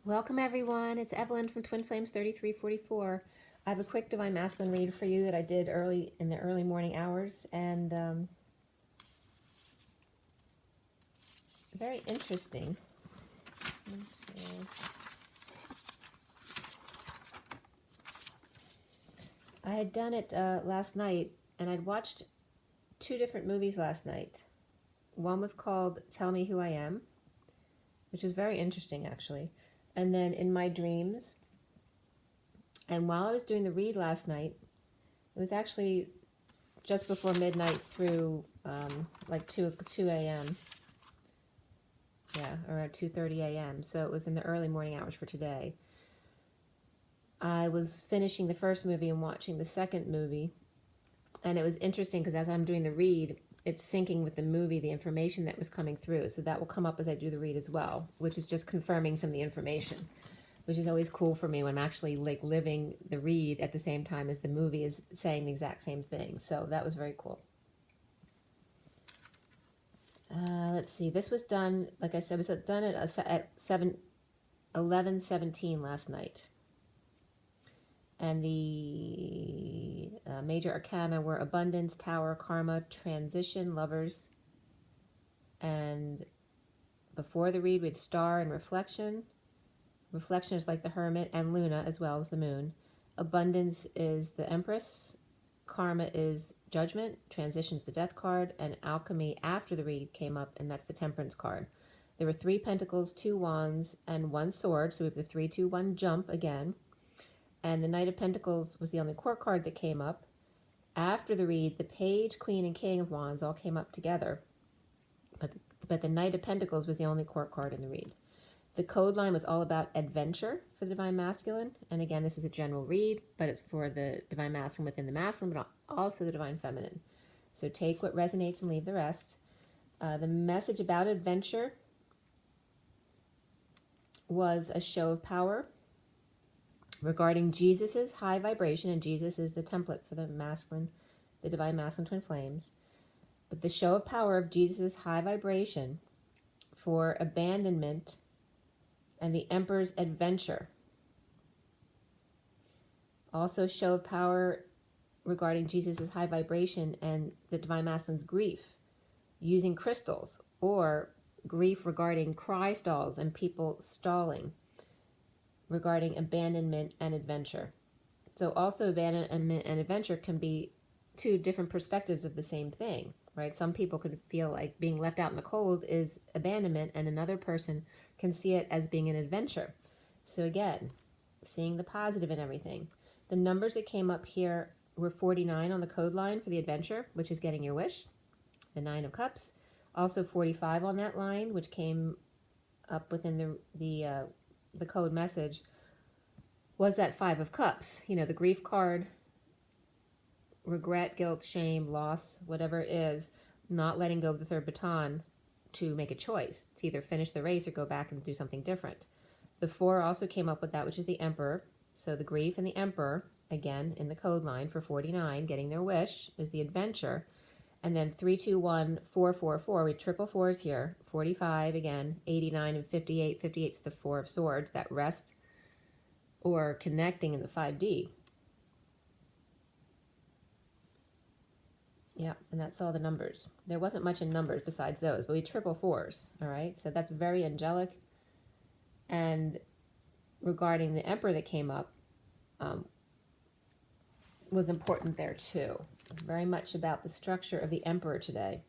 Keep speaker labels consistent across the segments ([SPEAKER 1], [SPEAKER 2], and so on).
[SPEAKER 1] Welcome everyone, it's Evelyn from Twin Flames 3344. I have a quick Divine Masculine read for you that I did early in the early morning hours, and very interesting. I had done it last night, and I'd watched two different movies last night. One was called Tell Me Who I Am, which was very interesting actually, and then In My Dreams. And while I was doing the read last night, it was actually just before midnight through like 2 a.m. Yeah, around 2:30 a.m. So it was in the early morning hours for today. I was finishing the first movie and watching the second movie. And it was interesting because as I'm doing the read, it's syncing with the movie, the information that was coming through. So that will come up as I do the read as well, which is just confirming some of the information, which is always cool for me when I'm actually like living the read at the same time as the movie is saying the exact same thing. So that was very cool. Let's see. This was done, like I said, was done at 11:17 last night. And the major arcana were abundance, tower, karma, transition, lovers. And before the read, we had star and reflection. Reflection is like the hermit and Luna as well as the moon. Abundance is the Empress. Karma is judgment. Transition is the death card. And alchemy after the read came up, and that's the temperance card. There were 3 pentacles, 2 wands, and 1 sword. So we have the 3, 2, 1 jump again. And the Knight of Pentacles was the only court card that came up. After the read, the Page, Queen, and King of Wands all came up together. But the Knight of Pentacles was the only court card in the read. The code line was all about adventure for the Divine Masculine. And again, this is a general read, but it's for the Divine Masculine within the Masculine, but also the Divine Feminine. So take what resonates and leave the rest. The message about adventure was a show of power regarding Jesus's high vibration, and Jesus is the template for the masculine, the Divine Masculine Twin Flames. But the show of power of Jesus's high vibration for abandonment and the Emperor's adventure. Also show of power regarding Jesus' high vibration and the Divine Masculine's grief using crystals, or grief regarding cry stalls and people stalling, regarding abandonment and adventure. So also abandonment and adventure can be 2 different perspectives of the same thing, right? Some people could feel like being left out in the cold is abandonment, and another person can see it as being an adventure. So again, seeing the positive in everything. The numbers that came up here were 49 on the code line for the adventure, which is getting your wish. The 9 of Cups. Also 45 on that line, which came up within the code message, was that 5 of Cups. You know, the grief card, regret, guilt, shame, loss, whatever it is, not letting go of the 3rd baton to make a choice, to either finish the race or go back and do something different. The 4 also came up with that, which is the Emperor. So the grief and the Emperor, again, in the code line for 49, getting their wish, is the adventure. And then 3, 2, 1, 4, 4, 4, we triple 4s here. 45 again, 89 and 58. 58 is the 4 of Swords, that rest or connecting in the 5D. Yeah, and that's all the numbers. There wasn't much in numbers besides those, but we triple 4s, all right? So that's very angelic. And regarding the Emperor that came up, was important there too. Very much about the structure of the Emperor today.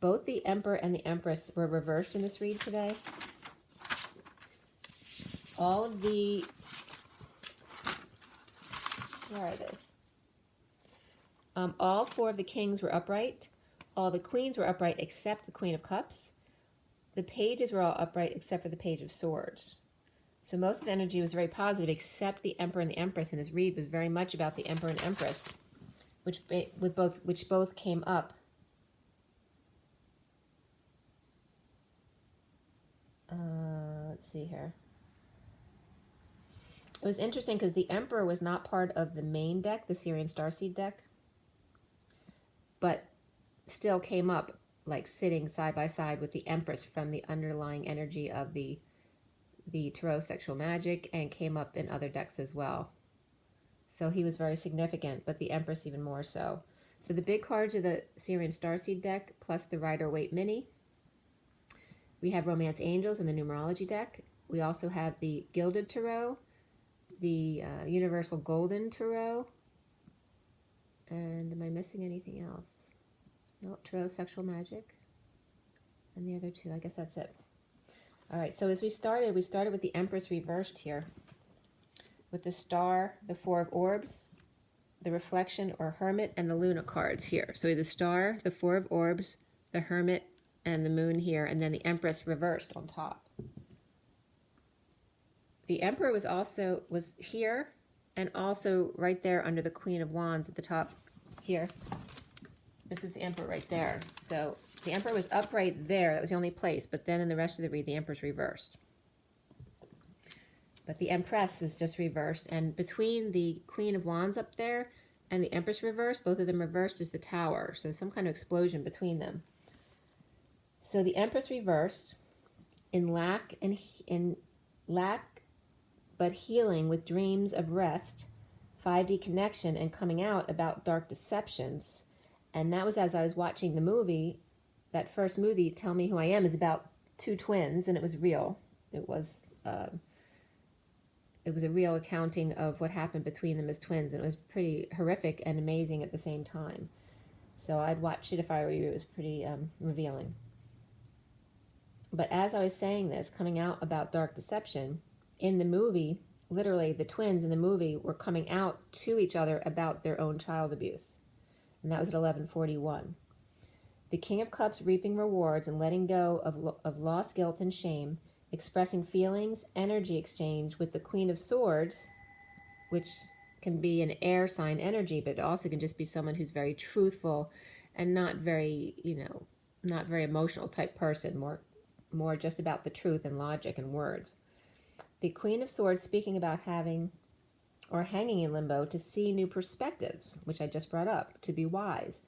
[SPEAKER 1] Both the Emperor and the Empress were reversed in this read today. All of the, where are they? All 4 of the kings were upright. All the queens were upright except the Queen of Cups. The pages were all upright except for the Page of Swords. So most of the energy was very positive, except the Emperor and the Empress. And this read was very much about the Emperor and Empress, which both came up. Let's see here. It was interesting because the Emperor was not part of the main deck, the SIRIAN STARSEED deck, but still came up like sitting side by side with the Empress from the underlying energy of the the Tarot Sexual Magic and came up in other decks as well. So he was very significant, but the Empress even more so. So the big cards are the SIRIAN Starseed deck plus the Rider-Waite Mini. We have Romance Angels in the Numerology deck. We also have the Gilded Tarot, the Universal Golden Tarot, and am I missing anything else? No, Tarot Sexual Magic, and the other two. I guess that's it. All right, so as we started with the Empress reversed here, with the Star, the Four of Orbs, the Reflection or Hermit, and the Luna cards here. So the Star, the Four of Orbs, the Hermit, and the Moon here, and then the Empress reversed on top. The Emperor was here, and also right there under the Queen of Wands at the top here. This is the Emperor right there. So the Emperor was up right there. That was the only place. But then in the rest of the read, the Emperor's reversed. But the Empress is just reversed. And between the Queen of Wands up there and the Empress reversed, both of them reversed, is the Tower. So some kind of explosion between them. So the Empress reversed in lack but healing with dreams of rest, 5D connection, and coming out about dark deceptions. And that was as I was watching the movie. That first movie, Tell Me Who I Am, is about two twins, and it was real. It was a real accounting of what happened between them as twins, and it was pretty horrific and amazing at the same time. So I'd watch it if I were you. It was pretty revealing. But as I was saying this, coming out about dark deception, in the movie, literally the twins in the movie were coming out to each other about their own child abuse. And that was at 11:41. The King of Cups reaping rewards and letting go of lost guilt and shame, expressing feelings, energy exchange with the Queen of Swords, which can be an air sign energy, but it also can just be someone who's very truthful and not very, not very emotional type person, more just about the truth and logic and words. The Queen of Swords speaking about having or hanging in limbo to see new perspectives, which I just brought up, to be wise.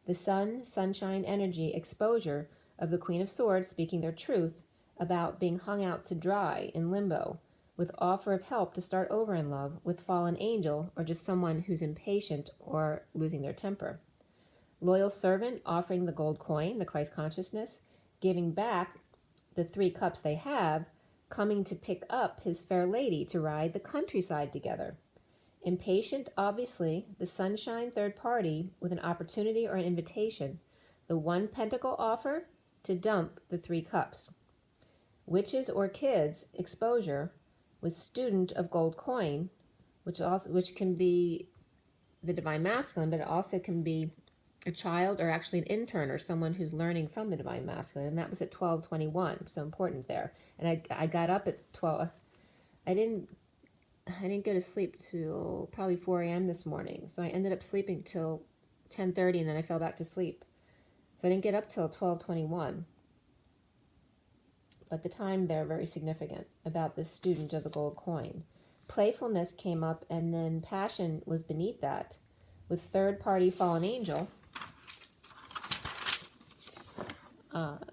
[SPEAKER 1] The sun, sunshine, energy, exposure of the Queen of Swords speaking their truth about being hung out to dry in limbo, with offer of help to start over in love with fallen angel or just someone who's impatient or losing their temper. Loyal servant offering the gold coin, the Christ consciousness, giving back the 3 cups they have, coming to pick up his fair lady to ride the countryside together. Impatient, obviously, the sunshine third party with an opportunity or an invitation. The 1 pentacle offer to dump the 3 cups. Witches or kids, exposure, with student of gold coin, which can be the divine masculine, but it also can be a child or actually an intern or someone who's learning from the divine masculine. And that was at 12:21, so important there. And I got up at 12. I didn't go to sleep till probably 4 a.m. this morning. So I ended up sleeping till 10:30, and then I fell back to sleep. So I didn't get up till 12:21. But the time there very significant about this student of the gold coin. Playfulness came up, and then passion was beneath that, with third-party fallen angel.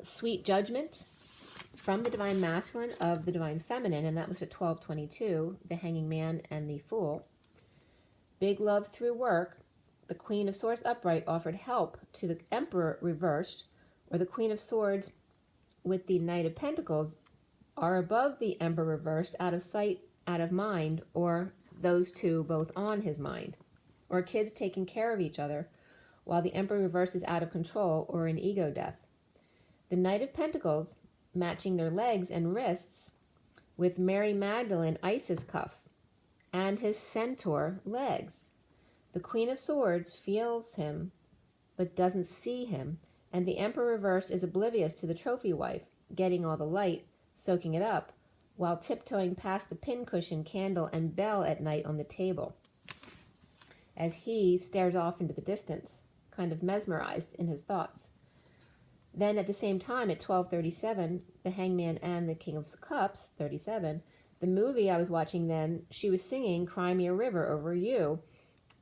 [SPEAKER 1] Sweet judgment from the divine masculine of the divine feminine, and that was at 12:22, the hanging man and the fool. Big love through work. The Queen of Swords upright offered help to the Emperor reversed, or the Queen of Swords with the Knight of Pentacles are above the Emperor reversed, out of sight, out of mind, or those two both on his mind. Or kids taking care of each other, while the Emperor reversed is out of control or in ego death. The Knight of Pentacles matching their legs and wrists with Mary Magdalene Isis cuff and his centaur legs. The Queen of Swords feels him but doesn't see him, and the Emperor reversed is oblivious to the trophy wife, getting all the light, soaking it up, while tiptoeing past the pincushion, candle, and bell at night on the table, as he stares off into the distance, kind of mesmerized in his thoughts. Then at the same time, at 12:37, the Hangman and the King of Cups, 37, the movie I was watching then, she was singing Cry Me a River over you.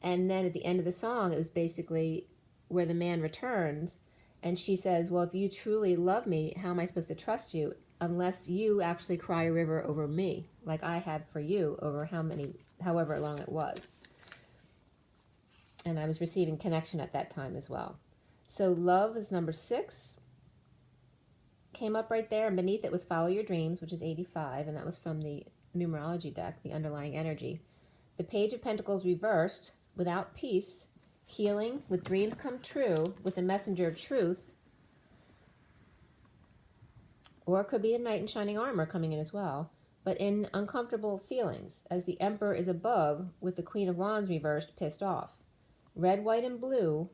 [SPEAKER 1] And then at the end of the song, it was basically where the man returns, and she says, well, if you truly love me, how am I supposed to trust you? unless you actually cry a river over me, like I had for you over however long it was. And I was receiving connection at that time as well. So love is number 6. Came up right there, and beneath it was Follow Your Dreams, which is 85, and that was from the Numerology deck, the underlying energy. The Page of Pentacles reversed, without peace, healing, with dreams come true, with a messenger of truth, or it could be a knight in shining armor coming in as well, but in uncomfortable feelings, as the Emperor is above, with the Queen of Wands reversed, pissed off. Red, white, and blue,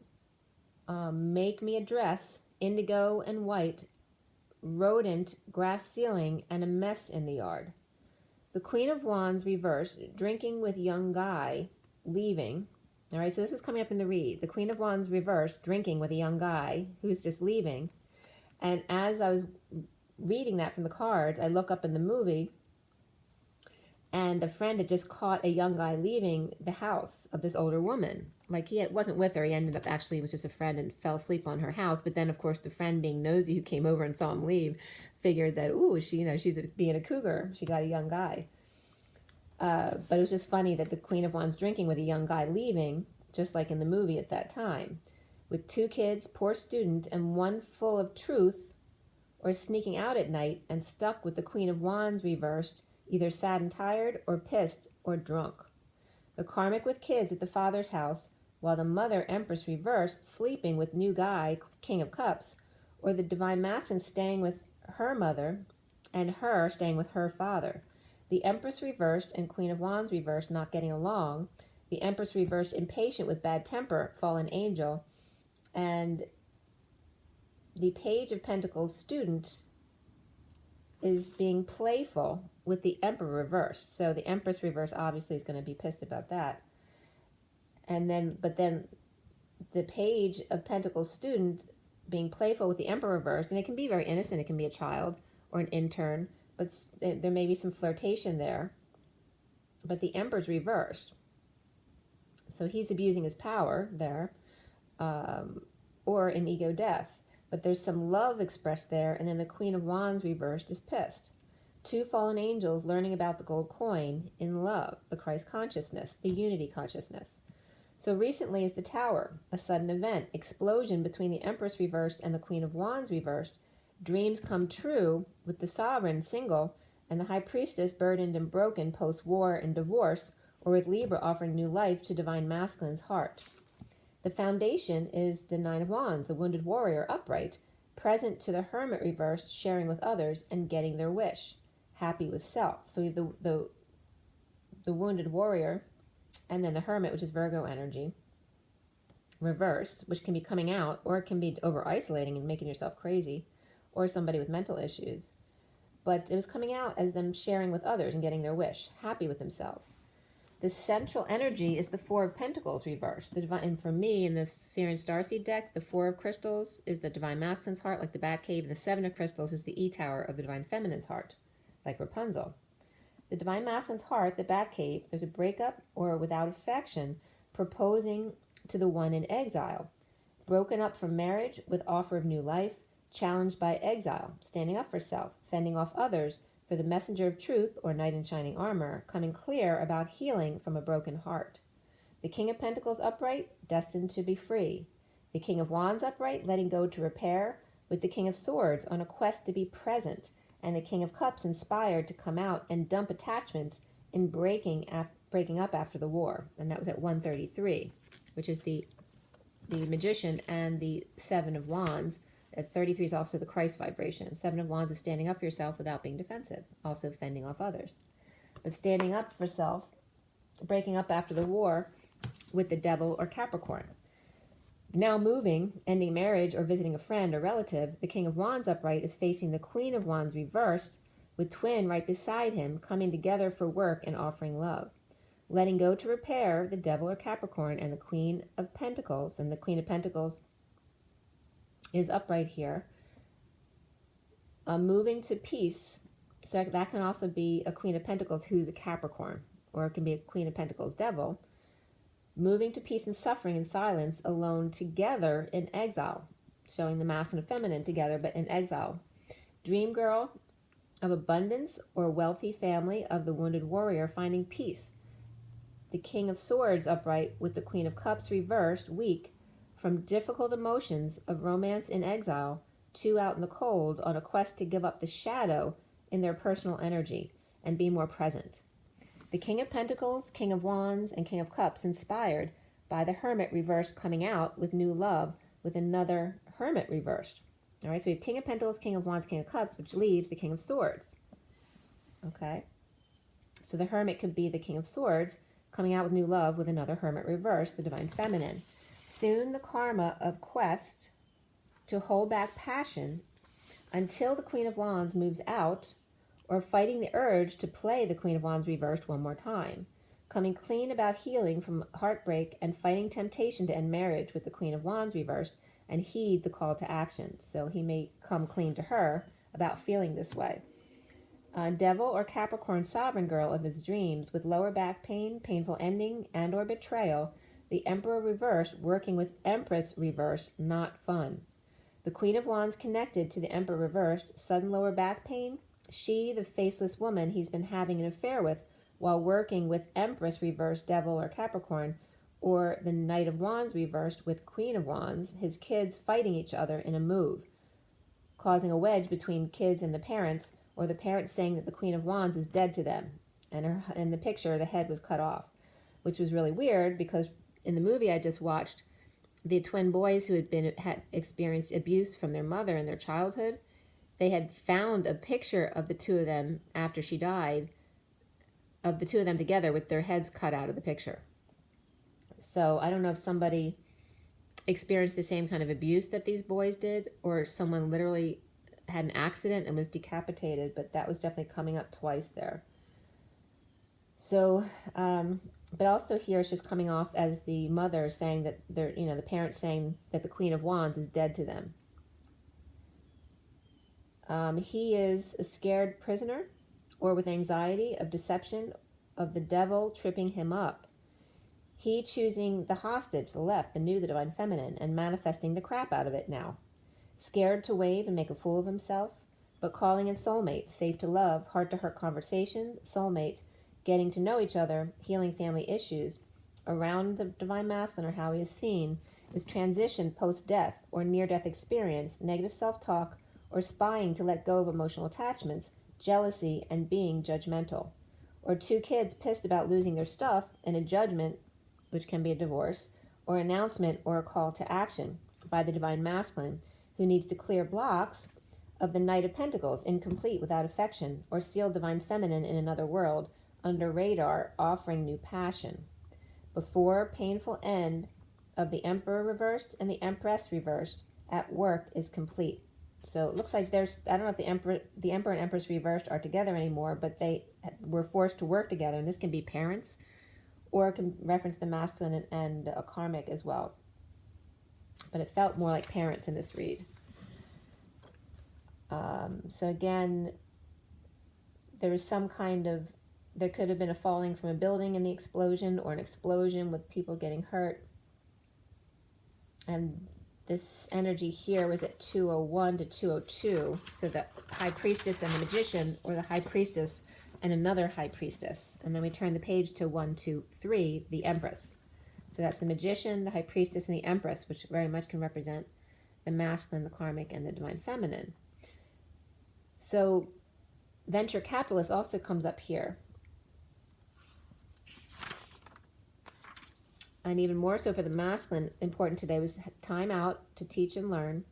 [SPEAKER 1] make me a dress, indigo and white, rodent, grass ceiling, and a mess in the yard. The Queen of Wands reversed, drinking with young guy, leaving. All right, so this was coming up in the read. The Queen of Wands reversed, drinking with a young guy who's just leaving. And as I was reading that from the cards, I look up in the movie, and a friend had just caught a young guy leaving the house of this older woman. Like, he wasn't with her. He ended up actually, was just a friend and fell asleep on her house. But then, of course, the friend, being nosy, who came over and saw him leave, figured that, ooh, she's being a cougar. She got a young guy. But it was just funny that the Queen of Wands drinking with a young guy leaving, just like in the movie at that time, with 2 kids, poor student, and one full of truth, or sneaking out at night and stuck with the Queen of Wands reversed, either sad and tired, or pissed, or drunk. The karmic with kids at the father's house, while the mother, Empress reversed, sleeping with new guy, King of Cups, or the divine masculine staying with her mother, and her staying with her father. The Empress reversed and Queen of Wands reversed, not getting along. The Empress reversed, impatient with bad temper, fallen angel. And the Page of Pentacles student is being playful with the Emperor reversed. So the Empress reversed obviously is going to be pissed about that. But then the Page of Pentacles student being playful with the Emperor reversed, and it can be very innocent. It can be a child or an intern, but there may be some flirtation there. But the Emperor's reversed. So he's abusing his power there, or in ego death. But there's some love expressed there, and then the Queen of Wands reversed is pissed. 2 fallen angels learning about the gold coin in love, the Christ consciousness, the unity consciousness. So recently is the Tower, a sudden event, explosion between the Empress reversed and the Queen of Wands reversed. Dreams come true with the Sovereign single, and the High Priestess burdened and broken post-war and divorce, or with Libra offering new life to Divine Masculine's heart. The foundation is the 9 of Wands, the wounded warrior, upright, present to the Hermit reversed, sharing with others and getting their wish, happy with self. So we have the wounded warrior, and then the Hermit, which is Virgo energy, reversed, which can be coming out, or it can be over-isolating and making yourself crazy, or somebody with mental issues. But it was coming out as them sharing with others and getting their wish, happy with themselves. The central energy is the 4 of Pentacles reversed. And for me, in the SIRIAN Starseed deck, the 4 of Crystals is the Divine Masculine's heart, like the Batcave, and the 7 of Crystals is the E-Tower of the Divine Feminine's heart, like Rapunzel. The Divine Masculine's heart, the Batcave, there's a breakup or without affection, proposing to the one in exile. Broken up from marriage with offer of new life, challenged by exile, standing up for self, fending off others, for the messenger of truth, or knight in shining armor, coming clear about healing from a broken heart. The King of Pentacles upright, destined to be free. The King of Wands upright, letting go to repair, with the King of Swords on a quest to be present, and the King of Cups inspired to come out and dump attachments in breaking up after the war. And that was at 133, which is the Magician and the 7 of Wands. At 33 is also the Christ vibration. 7 of Wands is standing up for yourself without being defensive, also fending off others. But standing up for self, breaking up after the war with the Devil or Capricorn. Now moving, ending marriage, or visiting a friend or relative, the King of Wands upright is facing the Queen of Wands reversed, with Twin right beside him, coming together for work and offering love. Letting go to repair, the Devil or Capricorn, and the Queen of Pentacles. And the Queen of Pentacles is upright here. Moving to peace, so that can also be a Queen of Pentacles who's a Capricorn, or it can be a Queen of Pentacles devil. Moving to peace and suffering in silence, alone together in exile, showing the masculine and feminine together but in exile. Dream girl of abundance or wealthy family of the wounded warrior finding peace. The King of Swords upright with the Queen of Cups reversed, weak from difficult emotions of romance in exile, two out in the cold on a quest to give up the shadow in their personal energy and be more present. The King of Pentacles, King of Wands, and King of Cups inspired by the Hermit reversed coming out with new love with another Hermit reversed. All right, so we have King of Pentacles, King of Wands, King of Cups, which leaves the King of Swords. Okay, so the Hermit could be the King of Swords coming out with new love with another Hermit reversed, the Divine Feminine. Soon the karma of quest to hold back passion until the Queen of Wands moves out, or fighting the urge to play the Queen of Wands reversed one more time. Coming clean about healing from heartbreak and fighting temptation to end marriage with the Queen of Wands reversed and heed the call to action. So he may come clean to her about feeling this way. Devil or Capricorn sovereign girl of his dreams with lower back pain, painful ending, and or betrayal. The Emperor reversed working with Empress reversed, not fun. The Queen of Wands connected to the Emperor reversed, sudden lower back pain. She, the faceless woman he's been having an affair with while working with Empress reversed, Devil or Capricorn, or the Knight of Wands reversed with Queen of Wands, his kids fighting each other in a move, causing a wedge between kids and the parents, or the parents saying that the Queen of Wands is dead to them. And in the picture, the head was cut off, which was really weird because in the movie I just watched, the twin boys who had experienced abuse from their mother in their childhood, they had found a picture of the two of them after she died, of the two of them together with their heads cut out of the picture. So I don't know if somebody experienced the same kind of abuse that these boys did, or someone literally had an accident and was decapitated, but that was definitely coming up twice there. So, but also here it's just coming off as the mother saying that they're, the parents saying that the Queen of Wands is dead to them. He is a scared prisoner or with anxiety of deception of the devil tripping him up. He choosing the hostage, the left, the new, the Divine Feminine, and manifesting the crap out of it now. Scared to wave and make a fool of himself, but calling in soulmate, safe to love, heart-to-heart conversations, soulmate, getting to know each other, healing family issues. Around the Divine Masculine, or how he is seen, is transition post-death or near-death experience, negative self-talk, or spying to let go of emotional attachments, jealousy, and being judgmental. Or two kids pissed about losing their stuff and a judgment, which can be a divorce, or announcement or a call to action by the Divine Masculine, who needs to clear blocks of the Knight of Pentacles, incomplete without affection, or sealed Divine Feminine in another world, under radar, offering new passion. Before painful end of the Emperor reversed and the Empress reversed, at work is complete. So it looks like there's, I don't know if the Emperor and Empress reversed are together anymore, but they were forced to work together, and this can be parents, or it can reference the masculine and a karmic as well. But it felt more like parents in this read. So again, there was some kind of, there could have been a falling from a building in the explosion, or an explosion with people getting hurt. And this energy here was at 201 to 202. So the High Priestess and the Magician, or the High Priestess and another High Priestess. And then we turn the page to 1, 2, 3, the Empress. So that's the Magician, the High Priestess, and the Empress, which very much can represent the masculine, the karmic, and the Divine Feminine. So venture capitalist also comes up here. And even more so for the masculine, important today was time out to teach and learn,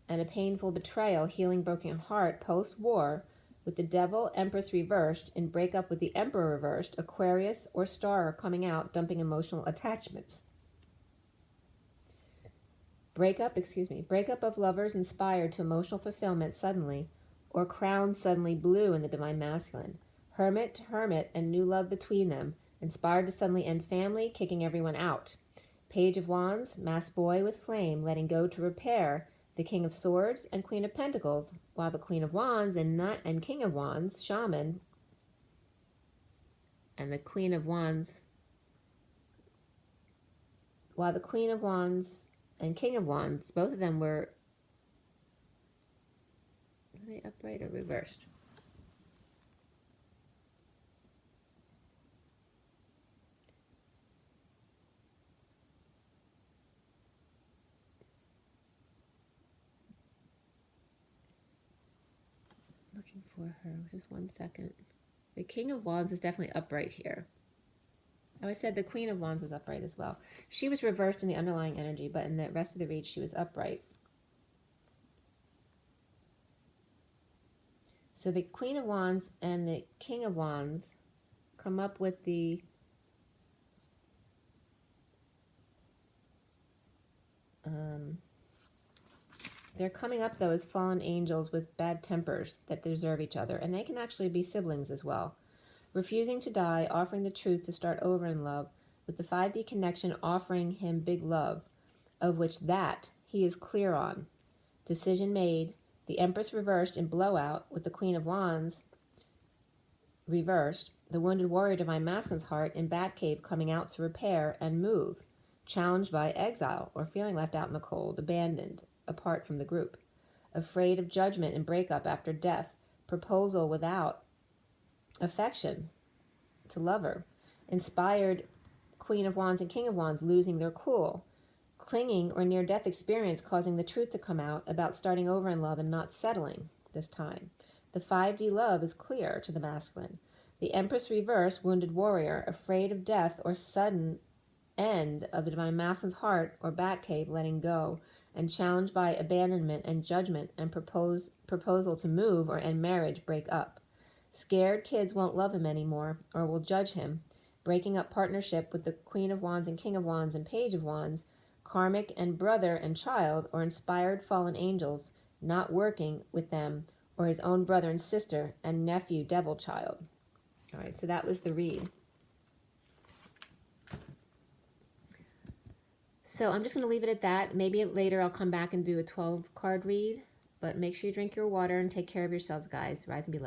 [SPEAKER 1] and a painful betrayal, healing broken heart post-war, with the Devil, Empress reversed, and breakup with the Emperor reversed, Aquarius or Star coming out, dumping emotional attachments. Breakup of lovers inspired to emotional fulfillment suddenly, or crown suddenly blue in the Divine Masculine. Hermit to hermit and new love between them, inspired to suddenly end family, kicking everyone out. Page of Wands, masked boy with flame, letting go to repair, the King of Swords and Queen of Pentacles, while the Queen of Wands and King of Wands, shaman, and the Queen of Wands, while the Queen of Wands and King of Wands, both of them were they upright or reversed? looking for her. Just 1 second. The King of Wands is definitely upright here. Oh, I said the Queen of Wands was upright as well. She was reversed in the underlying energy, but in the rest of the read, she was upright. So the Queen of Wands and the King of Wands come up with the they're coming up, though, as fallen angels with bad tempers that deserve each other. And they can actually be siblings as well. Refusing to die, offering the truth to start over in love, with the 5D connection offering him big love, of which that he is clear on. Decision made. The Empress reversed in blowout, with the Queen of Wands reversed. The wounded warrior divine masculine's heart in Batcave coming out to repair and move. Challenged by exile, or feeling left out in the cold, abandoned, apart from the group. Afraid of judgment and breakup after death. Proposal without affection to lover. Inspired Queen of Wands and King of Wands losing their cool. Clinging or near-death experience causing the truth to come out about starting over in love and not settling this time. The 5D love is clear to the masculine. The Empress reverse, wounded warrior, afraid of death or sudden end of the divine masculine's heart or Batcave letting go, and challenged by abandonment and judgment and proposal to move or end marriage, break up. Scared kids won't love him anymore or will judge him. Breaking up partnership with the Queen of Wands and King of Wands and Page of Wands. Karmic and brother and child or inspired fallen angels not working with them, or his own brother and sister and nephew devil child. All right, so that was the read. So I'm just going to leave it at that. Maybe later I'll come back and do a 12-card read, but make sure you drink your water and take care of yourselves, guys. Rise and be loved.